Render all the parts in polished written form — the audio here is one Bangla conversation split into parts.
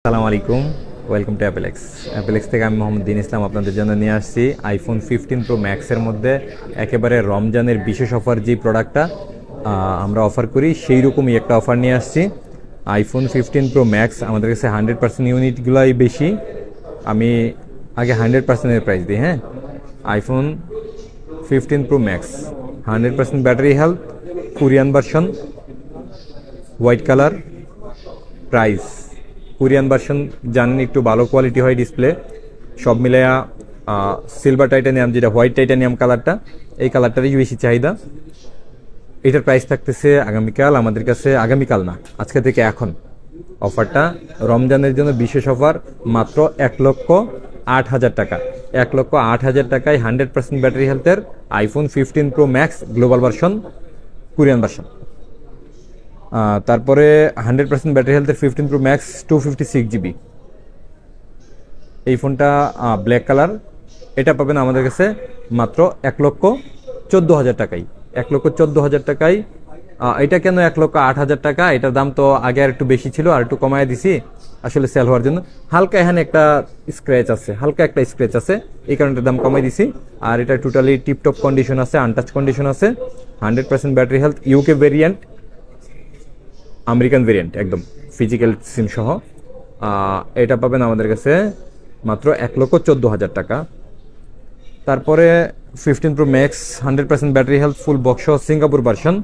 আসসালামু আলাইকুম, ওয়েলকাম টু অ্যাপেলেক্স থেকে আমি মোহাম্মদ দিন ইসলাম আপনাদের জন্য নিয়ে আসছি আইফোন 15 প্রো ম্যাক্সের মধ্যে একেবারে রমজানের বিশেষ অফার যে প্রোডাক্টটা আমরা অফার করি সেই রকমই একটা অফার নিয়ে আসছি। আইফোন 15 প্রো ম্যাক্স আমাদের কাছে 100% ইউনিটগুলোই বেশি। আমি আগে 100%-এর প্রাইস দিই। হ্যাঁ, iPhone 15 pro max 100% battery health, Korean version, white colour, price Korean version জানেন একটু ভালো কোয়ালিটি হয় ডিসপ্লে, সব মিলাইয়া সিলভার টাইটানিয়াম যেটা হোয়াইট টাইটানিয়াম কালারটা, এই কালারটারই বেশি চাহিদা। এটার প্রাইস থাকতেছে আগামীকাল আমাদের কাছে, আগামীকাল না আজকে থেকে এখন অফারটা রমজানের জন্য বিশেষ অফার, মাত্র 1,08,000 টাকা। 1,08,000 টাকায় 100% ব্যাটারি হেলথের iPhone 15 pro max global version, Korean version. তারপরে 100% ব্যাটারি হেলথের 15 প্রো ম্যাক্স 256 জিবি, এই ফোনটা ব্ল্যাক কালার। এটা পাবেন আমাদের কাছে মাত্র 1,14,000 টাকায়। 1,14,000 টাকায়। এটা কেন 1,08,000 টাকা? এটার দাম তো আগে আর একটু বেশি ছিল, আর একটু কমায় দিছি আসলে সেল হওয়ার জন্য। হালকা এখানে একটা স্ক্র্যাচ আছে, হালকা একটা স্ক্র্যাচ আছে, এই কারণে দাম কমাই দিছি। আর এটা টোটালি টিপটপ কন্ডিশন আছে, আনটাচ কন্ডিশন আছে। 100% battery health, UK variant, American variant, একদম ফিজিক্যাল সিম সহ। এটা পাবেন আমাদের কাছে মাত্র 1,14,000 টাকা। তারপরে 15 pro max 100% battery health, full box সহ সিঙ্গাপুর ভার্সন।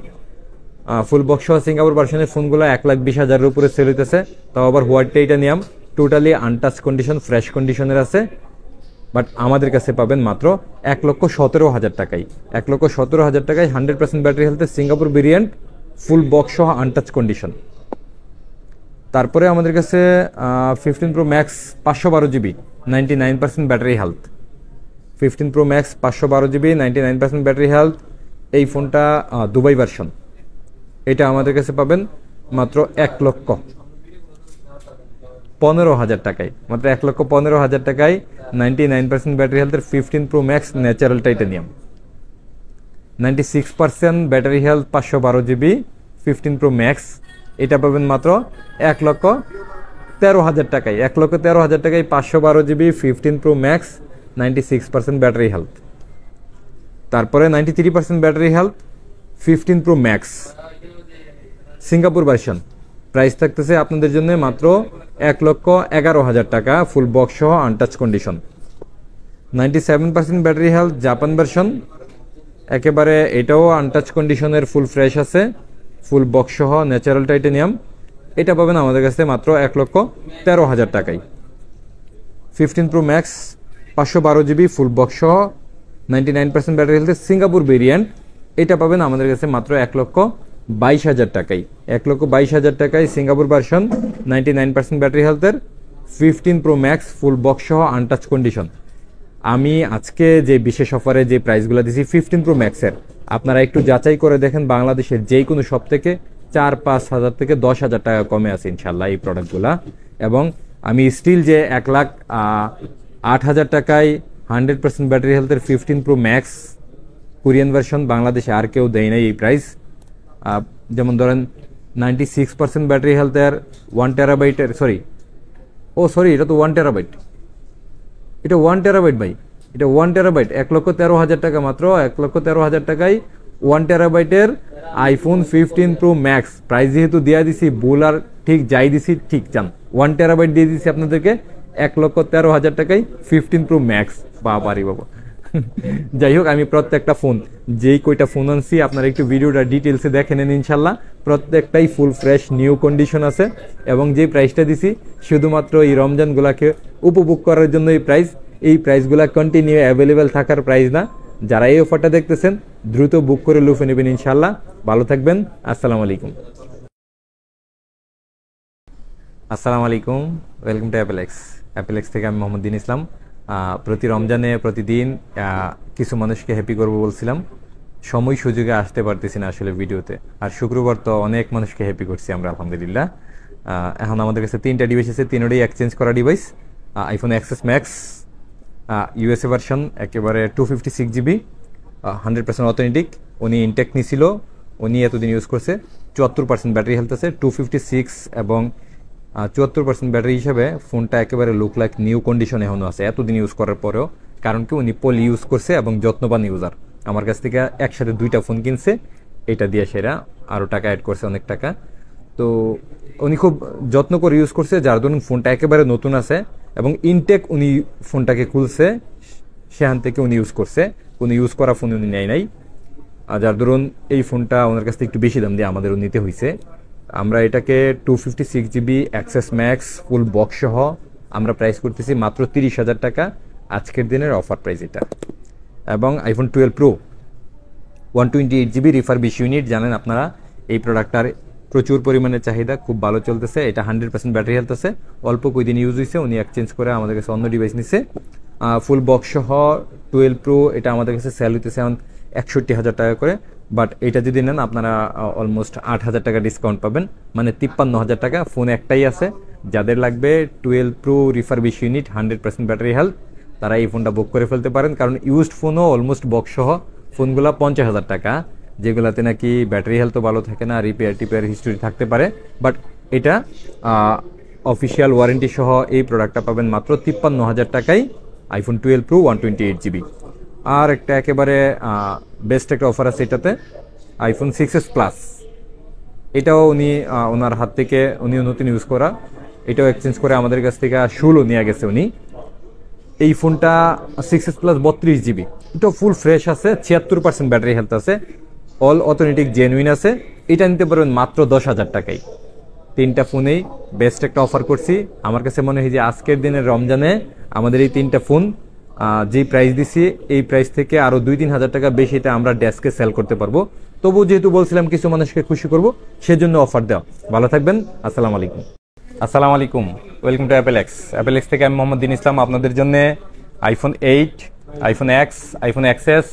ফুল বক্স সহ সিঙ্গাপুর ভার্সনের ফোনগুলো 1,20,000-এর উপরে সেল হইতেছে, তাও আবার white titanium, totally untouch condition, fresh কন্ডিশনের আছে। বাট আমাদের কাছে পাবেন মাত্র 1,17,000 টাকায়। 1,17,000 টাকায় 100% ব্যাটারি হেলথের সিঙ্গাপুর ভেরিয়েন্ট, ফুল বক্স সহ আনটাচ কন্ডিশন। তারপরে আমাদের কাছে 15 pro max 512 GB 99% battery health. 15 pro max 512 GB 99% battery health, এই ফোনটা দুবাই ভার্সন। এটা আমাদের কাছে পাবেন মাত্র 1,15,000 টাকায়। মাত্র 1,15,000 টাকায় 99% ব্যাটারি হেলথের 15 pro max natural titanium, 96% battery health, 512 GB 15 pro max. এটা পাবেন মাত্র 1,13,000 টাকায়। 1,13,000 টাকায় 512 GB 15 pro max, 96% battery health. তারপরে 93% battery health 15 pro max Singapore version, price থাকতেছে আপনাদের জন্য মাত্র 1,11,000 টাকা, ফুল বক্স সহ untouch condition. 97% battery health Japan version, একেবারে এটাও আনটাচ কন্ডিশনের, ফুল ফ্রেশ আছে, ফুল বক্স সহ ন্যাচারাল টাইটানিয়াম। এটা পাবেন আমাদের কাছে মাত্র 1,13,000 টাকায়। 15 pro max 512 GB full box সহ 99% ব্যাটারি হেলথের সিঙ্গাপুর ভেরিয়েন্ট, এটা পাবেন আমাদের কাছে মাত্র 1,22,000 টাকায়। 1,22,000 টাকায় সিঙ্গাপুর ভার্সন, 99% ব্যাটারি হেলথের 15 প্রো ম্যাক্স ফুল বক্স সহ আনটাচ কন্ডিশন। আমি আজকে যে বিশেষ অফারে যে প্রাইসগুলো দিছি 15 প্রো ম্যাক্সের, আপনারা একটু যাচাই করে দেখেন, বাংলাদেশের যে কোনো শপ থেকে 4-5 হাজার থেকে 10,000 টাকা কমে আছে ইনশাল্লাহ এই প্রোডাক্টগুলা। এবং আমি স্টিল যে 1,08,000 টাকায় 100% ব্যাটারি হেলথের 15 প্রো ম্যাক্স কোরিয়ান ভার্সন বাংলাদেশে আর কেউ দেয় নাই এই প্রাইস। যেমন ধরেন 96% ব্যাটারি হেলথের 1 টেরাবাইটের, সরি এটা তো 1 টেরাবাইট, এটা 1 টেরাবাইট ভাই, এটা 1 টেরাবাইট 1,13,000 টাকা, মাত্র 1,13,000 টাকায় 1 টেরাবাইটের আইফোন 15 প্রো ম্যাক্স। প্রাইস যেহেতু দিয়ে দিছি, ভুল আর ঠিক যাই দিছি ঠিক চান, 1 টেরাবাইট দিয়ে দিছি আপনাদেরকে 1,13,000 টাকায় 15 প্রো ম্যাক্স। বাবারি বাবা। যাই হোক, আমি প্রত্যেকটা ফোন, যেই কয়টা ফোন আনছি আপনারা একটু ভিডিওটা ডিটেলসে দেখে নেন ইনশাল্লাহ, প্রত্যেকটাই ফুল ফ্রেশ নিউ কন্ডিশন আছে। এবং যে প্রাইসটা দিছি শুধুমাত্র এই রমজানগুলাকে উপভোগ করার জন্য এই প্রাইস। এই প্রাইসগুলা কন্টিনিউ অ্যাভেলেবেল থাকার প্রাইস না। যারা এই অফারটা দেখতেছেন দ্রুত বুক করে লুফে নেবেন ইনশাল্লাহ। ভালো থাকবেন, আসসালামু আলাইকুম। আসসালামু আলাইকুম, ওয়েলকাম টু অ্যাপেলেক্স থেকে আমি মোহাম্মদ দিন ইসলাম। প্রতি রমজানে প্রতিদিন কিছু মানুষকে হ্যাপি করবো বলছিলাম, সময় সুযোগে আসতে পারতেছি না আসলে ভিডিওতে। আর শুক্রবার তো অনেক মানুষকে হ্যাপি করছি আমরা আলহামদুলিল্লাহ। এখন আমাদের কাছে 3টা ডিভাইস আছে, 3টাই এক্সচেঞ্জ করা device. IPhone XS max USA version, একেবারে 256 জিবি 100% অথেন্টিক। উনি ইনটেক নিছিল, উনি এতদিন ইউজ করছে, 74% ব্যাটারি হেলথ আছে, 256 এবং 74% ব্যাটারি হিসেবে ফোনটা একেবারে লুক লাইক নিউ কন্ডিশন এখনও আছে এতদিন ইউজ করার পরেও। কারণ কি উনি পলি ইউজ করছে এবং যত্নবান ইউজার। আমার কাছ থেকে একসাথে 2টা ফোন কিনছে, এটা দিয়ে সেরা আরও টাকা অ্যাড করছে, অনেক টাকা। তো উনি খুব যত্ন করে ইউজ করছে, যার দরুন ফোনটা একেবারে নতুন আছে এবং ইনটেক উনি ফোনটাকে খুলছে, সেখান থেকে উনি ইউজ করছে, কোনো ইউজ করা ফোন উনি নেয় নাই। আর যার দরুন এই ফোনটা ওনার কাছ থেকে একটু বেশি দাম দিয়ে আমাদেরও নিতে হয়েছে। আমরা এটাকে 256GB access max full box সহ আমরা প্রাইস করতেছি মাত্র 30,000 টাকা, আজকের দিনের অফার প্রাইস এটা। এবং iPhone 12 pro 128GB refurbish unit, জানেন আপনারা এই প্রোডাক্টটার প্রচুর পরিমাণে চাহিদা, খুব ভালো চলতেছে। এটা 100% ব্যাটারি হেলথ আছে, অল্প কয়েকদিন ইউজ হয়েছে, উনি এক্সচেঞ্জ করে আমাদের কাছে অন্য ডিভাইস নিছে। ফুল বক্স সহ 12 প্রো এটা আমাদের কাছে সেল হইতেছে এখন 61,000 টাকা করে, বাট এটা যদি নেন আপনারা অলমোস্ট 8,000 টাকা ডিসকাউন্ট পাবেন, মানে 53,000 টাকা। ফোন একটাই আছে, যাদের লাগবে 12 pro refurbish unit 100% battery health, তারা এই ফোনটা বুক করে ফেলতে পারেন। কারণ ইউজড ফোনও অলমোস্ট বক্স সহ ফোনগুলো 50,000 টাকা, যেগুলাতে নাকি ব্যাটারি হেলথও ভালো থাকে না, রিপেয়ার হিস্টোরি থাকতে পারে। বাট এটা অফিসিয়াল ওয়ারেন্টি সহ এই প্রোডাক্টটা পাবেন মাত্র 53,000 টাকায়, আইফোন 12 প্রো 128GB। আর একটা একেবারে বেস্ট একটা অফার আছে এটাতে, আইফোন 6s প্লাস। এটাও উনি ওনার হাত থেকে উনিও নতুন ইউজ করা, এটাও এক্সচেঞ্জ করে আমাদের কাছ থেকে শুলও নিয়ে গেছে উনি। এই ফোনটা 6s প্লাস 32GB, এটা ফুল ফ্রেশ আছে, 76% ব্যাটারি হেলথ আছে, অল অথেন্টিক জেনুইন আছে। এটা নিতে পারবেন মাত্র 10,000 টাকায়। 3টা ফোনেই বেস্ট একটা অফার করছি। আমার কাছে মনে হয় যে আজকের দিনের রমজানে আমাদের এই 3টা ফোন যেই প্রাইস দিছি এই প্রাইস থেকে আরও 2-3 হাজার টাকা বেশি এটা আমরা ডেস্কে সেল করতে পারবো। তবু যেহেতু বলছিলাম কিছু মানুষকে খুশি করব, সেজন্য অফার দেওয়া। ভালো থাকবেন, আসসালামু আলাইকুম। আসসালামু আলাইকুম, ওয়েলকাম টু অ্যাপেলেক্স থেকে আমি মোহাম্মদ দিন ইসলাম আপনাদের জন্য iPhone 8, iPhone x, iPhone XS,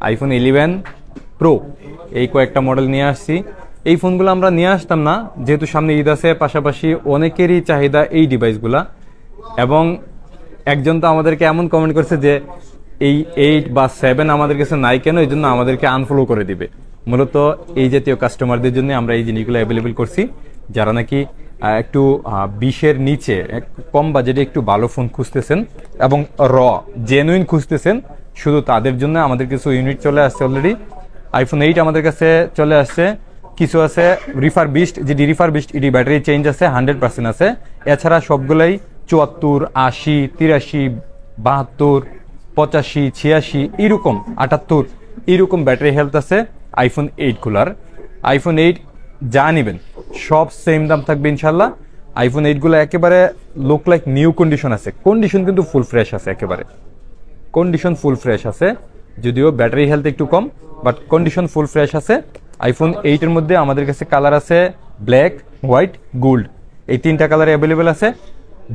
iPhone 11 pro এই কয়েকটা মডেল নিয়ে আসছি। এই ফোনগুলো আমরা নিয়ে আসতাম না, যেহেতু সামনে ঈদ আছে, পাশাপাশি অনেকেরই চাহিদা এই ডিভাইসগুলা। এবং একজন তো আমাদেরকে এমন কমেন্ট করছে যে এই 8 বা 7 আমাদের কাছে নাই কেন, এই জন্য আমাদেরকে আনফলো করে দিবে। মূলত এই জাতীয় কাস্টমারদের জন্য আমরা এই জিনিসগুলো অ্যাভেলেবেল করছি, যারা নাকি একটু 20-এর নিচে কম বাজেটে একটু ভালো ফোন খুঁজতেছেন এবং জেনুইন খুঁজতেছেন, শুধু তাদের জন্য আমাদের কিছু ইউনিট চলে আসছে অলরেডি। আইফোন 8 আমাদের কাছে চলে আসছে, কিছু আছে রিফারবিশড, যেটি রিফারবিশড এটি ব্যাটারি চেঞ্জ আছে 100% আছে। এছাড়া সবগুলাই 74, 80, 83, 72, 85, 86 এরকম 78 এরকম ব্যাটারি হেলথ আছে আইফোন 8 গুলার। আইফোন 8 যা নেবেন সব সেম দাম থাকবে ইনশাল্লাহ। আইফোন 8 গুলো একেবারে লুক লাইক নিউ কন্ডিশন আছে, কন্ডিশন কিন্তু ফুল ফ্রেশ আছে, একেবারে কন্ডিশন ফুল ফ্রেশ আছে, যদিও ব্যাটারি হেলথ একটু কম, বাট কন্ডিশন ফুল ফ্রেশ আছে। আইফোন 8 এর মধ্যে আমাদের কাছে কালার আছে ব্ল্যাক, হোয়াইট, গোল্ড, এই 3টা কালার অ্যাভেলেবেল আছে।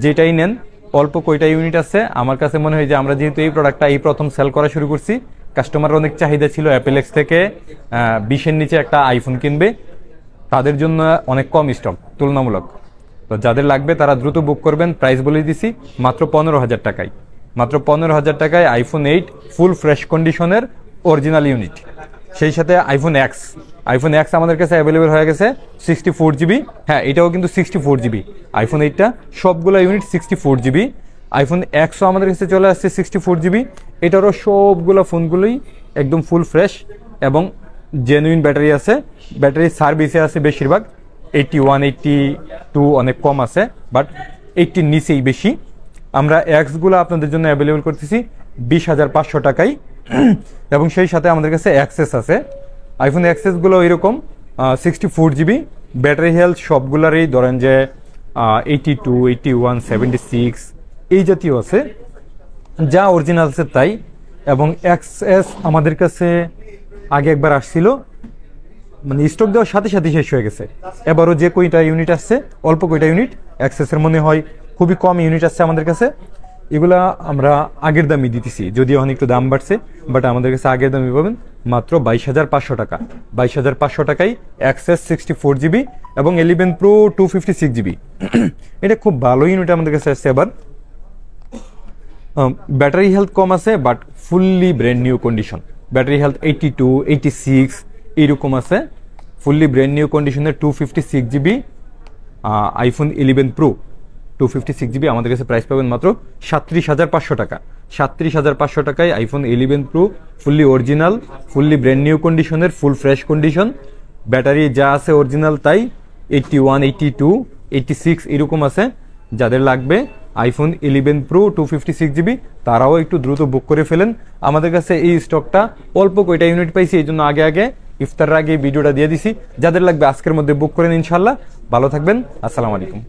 যেটাই নেন, অল্প কয়টা ইউনিট আছে। আমার কাছে মনে হয় যে আমরা যেহেতু এই প্রোডাক্টটা এই প্রথম সেল করা শুরু করছি, কাস্টমার অনেক চাহিদা ছিল অ্যাপেলেক্স থেকে 20-এর নিচে একটা আইফোন কিনবে, তাদের জন্য অনেক কম স্টক তুলনামূলক। তো যাদের লাগবে তারা দ্রুত বুক করবেন। প্রাইস বলে দিছি মাত্র 15,000 টাকায়, মাত্র 15,000 টাকায় আইফোন 8 ফুল ফ্রেশ কন্ডিশনের অরিজিনাল ইউনিট। সেই সাথে আইফোন এক্স আমাদের কাছে অ্যাভেলেবেল হয়ে গেছে 64GB। হ্যাঁ, এটাও কিন্তু 64GB। আইফোন 8টা সবগুলো ইউনিট 64GB। আইফোন এক্সও আমাদের কাছে চলে আসছে 64GB। এটারও সবগুলো ফোনগুলোই একদম ফুল ফ্রেশ এবং জেনুইন ব্যাটারি আছে, ব্যাটারি সার্ভিসে আছে বেশিরভাগ। 81, 82 অনেক কম আছে, বাট 80-র নিচেই বেশি। আমরা এক্সগুলো আপনাদের জন্য অ্যাভেলেবেল করতেছি 20,500 টাকায়। এবং সেই সাথে আমাদের কাছে অ্যাক্সেস আছে, আইফোন অ্যাক্সেসগুলো এরকম 64GB। ব্যাটারি হেলথ সবগুলারই ধরেন যে 82, 81, 76 এই জাতীয় আছে, যা অরিজিনাল আছে তাই। এবং অ্যাক্সেস আমাদের কাছে আগে একবার আসছিল, মানে স্টক দেওয়ার সাথে সাথে শেষ হয়ে গেছে। এবারও যে কয়টা ইউনিট আসছে, অল্প কয়টা ইউনিট অ্যাক্সেসের মনে হয় খুবই কম ইউনিট আসছে আমাদের কাছে। এগুলা আমরা আগের দামই দিতেছি, যদিও এখন একটু দাম বাড়ছে, বাট আমাদের কাছে আগের দামই পাবেন মাত্র 22,500 টাকা। 22,500 টাকায় অ্যাক্সেস 64GB এবং 11 প্রো 256GB। এটা খুব ভালো ইউনিট আমাদের কাছে আসছে। এবার ব্যাটারি হেলথ কম আছে, but fully brand new condition. Battery health 82, 86 এইরকম আছে, ফুললি ব্র্যান্ড নিউ কন্ডিশনের 256GB। আইফোন 11 প্রো 256 জিবি আমাদের কাছে প্রাইস পাবেন মাত্র 37,500 টাকা। 37,500 টাকায় iPhone 11 pro fully original, fully brand new কন্ডিশনের, ফুল ফ্রেশ কন্ডিশন, ব্যাটারি যা আছে অরিজিনাল তাই, 81, 82, 86 এরকম আছে। যাদের লাগবে আইফোন 11 প্রো 256 জিবি তারাও একটু দ্রুত বুক করে ফেলেন। আমাদের কাছে এই স্টকটা অল্প কয়টা ইউনিট পাইছি, এই জন্য আগে আগে ইফতারের আগে ভিডিওটা দিয়ে দিছি। যাদের লাগবে আজকের মধ্যে বুক করেন ইনশাল্লাহ। ভালো থাকবেন, আসসালামু আলাইকুম।